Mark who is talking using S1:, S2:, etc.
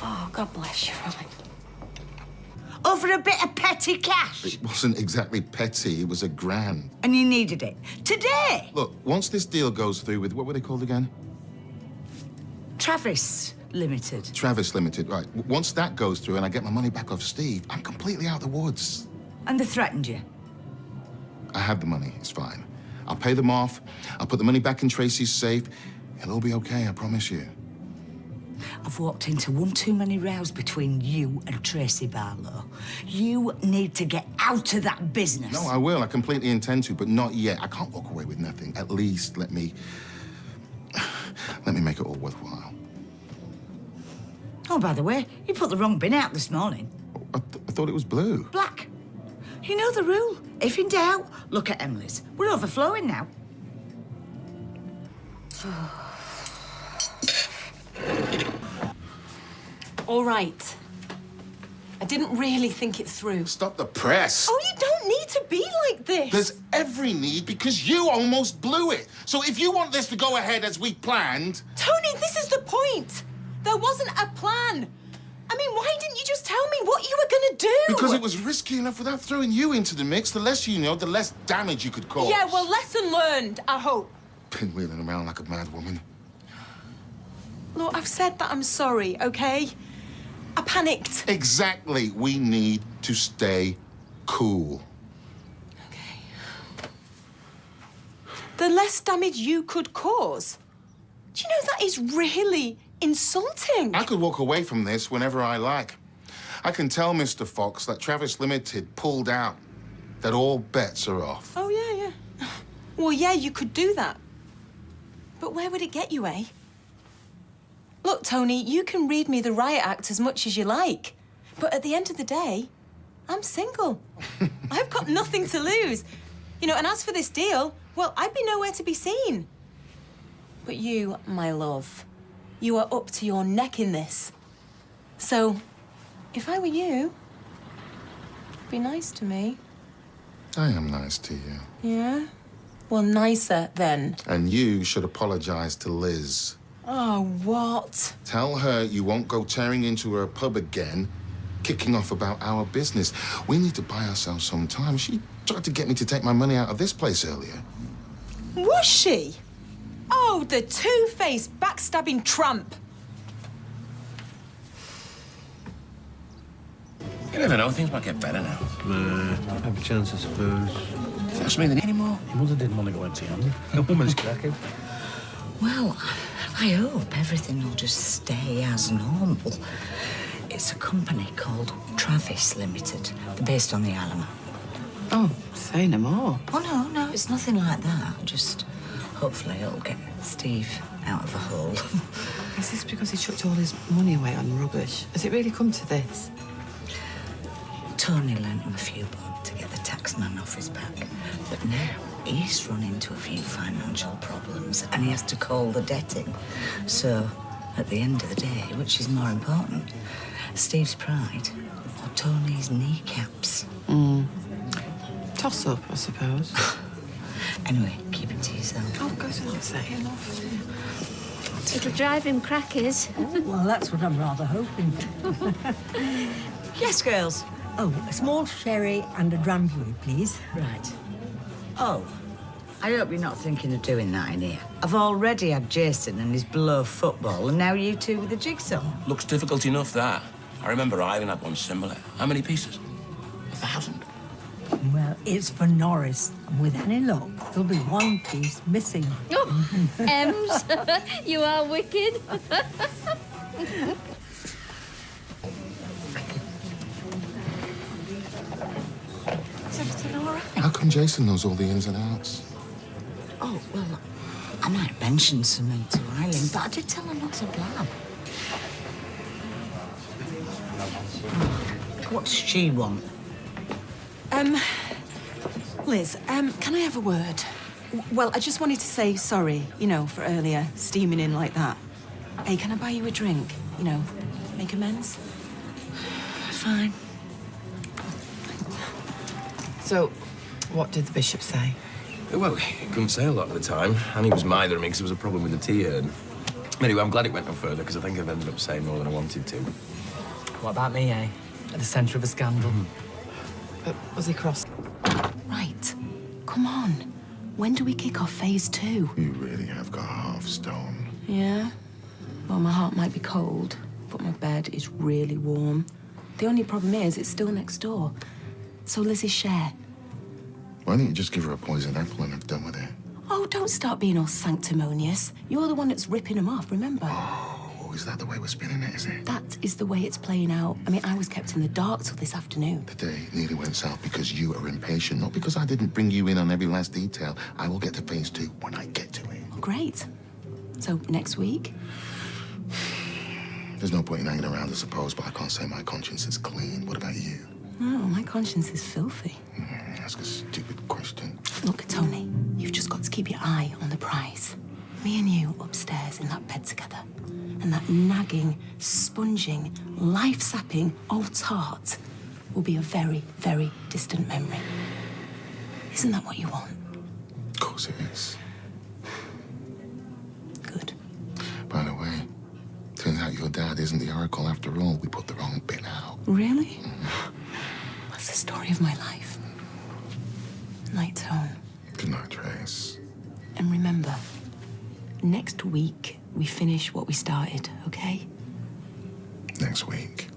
S1: Oh, God bless you, Robin.
S2: Over a bit of petty cash.
S3: It wasn't exactly petty, it was a grand.
S2: And you needed it. Today?
S3: Look, once this deal goes through with, what were they called again?
S2: Travis Limited.
S3: Travis Limited, right. Once that goes through and I get my money back off Steve, I'm completely out of the woods.
S2: And they threatened you?
S3: I have the money, it's fine. I'll pay them off, I'll put the money back in Tracy's safe. It'll all be okay, I promise you.
S2: I've walked into one too many rows between you and Tracy Barlow. You need to get out of that business.
S3: No, I will. I completely intend to, but not yet. I can't walk away with nothing. At least let me make it all worthwhile.
S2: Oh, by the way, you put the wrong bin out this morning.
S3: I thought it was blue.
S2: Black. You know the rule. If in doubt, look at Emily's. We're overflowing now.
S1: All right. I didn't really think it through.
S3: Stop the press.
S1: Oh, you don't need to be like this.
S3: There's every need because you almost blew it. So if you want this to go ahead as we planned...
S1: Tony, this is the point. There wasn't a plan. I mean, why didn't you just tell me what you were going to do?
S3: Because it was risky enough without throwing you into the mix. The less you know, the less damage you could cause.
S1: Yeah, well, lesson learned, I hope.
S3: Pinwheeling around like a mad woman.
S1: Look, I've said that I'm sorry, okay? I panicked.
S3: Exactly. We need to stay cool.
S1: Okay. The less damage you could cause. Do you know that is really insulting?
S3: I could walk away from this whenever I like. I can tell Mr. Fox that Travis Limited pulled out, that all bets are off.
S1: Oh, yeah. Well, yeah, you could do that. But where would it get you, eh? Look, Tony, you can read me the riot act as much as you like. But at the end of the day, I'm single. I've got nothing to lose. You know, and as for this deal, well, I'd be nowhere to be seen. But you, my love, you are up to your neck in this. So, if I were you, be nice to me.
S3: I am nice to you.
S1: Yeah? Well, nicer then.
S3: And you should apologize to Liz.
S1: Oh, what?
S3: Tell her you won't go tearing into her pub again, kicking off about our business. We need to buy ourselves some time. She tried to get me to take my money out of this place earlier.
S1: Was she? Oh, the two-faced, backstabbing tramp.
S4: You never know, things might get better now.
S5: Have a chance, I suppose.
S4: That's me anymore.
S5: Your mother didn't want to go empty-handed. The woman's cracking.
S2: Well, I hope everything will just stay as normal. It's a company called Travis Limited. They're based on the Isle of Man.
S6: Oh, say no more.
S2: Oh, no, it's nothing like that. Just hopefully it'll get Steve out of a hole.
S6: Is this because he chucked all his money away on rubbish? Has it really come to this?
S2: Tony lent him a few bob to get the taxman off his back. But now he's run into a few financial problems and he has to call the debt in. So, at the end of the day, which is more important, Steve's pride or Tony's kneecaps?
S6: Toss up, I suppose.
S2: Anyway, keep it to yourself.
S6: Oh, goes without saying, love.
S7: It'll drive him crackers.
S8: Well, that's what I'm rather hoping.
S2: Yes, girls.
S8: Oh, a small sherry and a drambuie, please.
S2: Right. Oh, I hope you're not thinking of doing that in here. I've already had Jason and his blow football, and now you two with the jigsaw.
S4: Looks difficult enough, that. I remember Ivan had one similar. How many pieces? 1,000.
S8: Well, it's for Norris. And with any luck, there'll be one piece missing.
S7: Oh, Ems, you are wicked.
S2: Is everything all right?
S3: How come Jason knows all the ins and outs?
S2: Oh, well, I might mention something to Eileen, but I did tell her not to blab. What does she want?
S1: Liz, can I have a word? Well, I just wanted to say sorry, you know, for earlier, steaming in like that. Hey, can I buy you a drink? You know, make amends?
S2: Fine.
S6: So, what did the bishop say?
S4: Well, he couldn't say a lot at the time, and he was mithering me because there was a problem with the tea urn. Anyway, I'm glad it went no further, because I think I've ended up saying more than I wanted to.
S9: What about me, eh? At the centre of a scandal.
S6: But was he cross?
S1: Right. Come on. When do we kick off phase 2?
S3: You really have got half stone.
S1: Yeah? Well, my heart might be cold, but my bed is really warm. The only problem is it's still next door. So Lizzie's share.
S3: Why don't you just give her a poisoned apple and have done with it?
S1: Oh, don't start being all sanctimonious. You're the one that's ripping them off, remember?
S3: Oh, is that the way we're spinning it, is it?
S1: That is the way it's playing out. I mean, I was kept in the dark till this afternoon.
S3: The day nearly went south because you are impatient, not because I didn't bring you in on every last detail. I will get to phase 2 when I get to it.
S1: Oh, great. So, next week?
S3: There's no point in hanging around, I suppose, but I can't say my conscience is clean. What about you?
S1: Oh, my conscience is filthy.
S3: Ask a stupid question.
S1: Look, Tony, you've just got to keep your eye on the prize. Me and you upstairs in that bed together. And that nagging, sponging, life-sapping old tart will be a very, very distant memory. Isn't that what you want?
S3: Of course it is.
S1: Good.
S3: By the way, turns out your dad isn't the Oracle after all. We put the wrong bit out.
S1: Really? That's the story of my life. Night, Tone.
S3: Good night, Trace.
S1: And remember, next week we finish what we started, okay?
S3: Next week.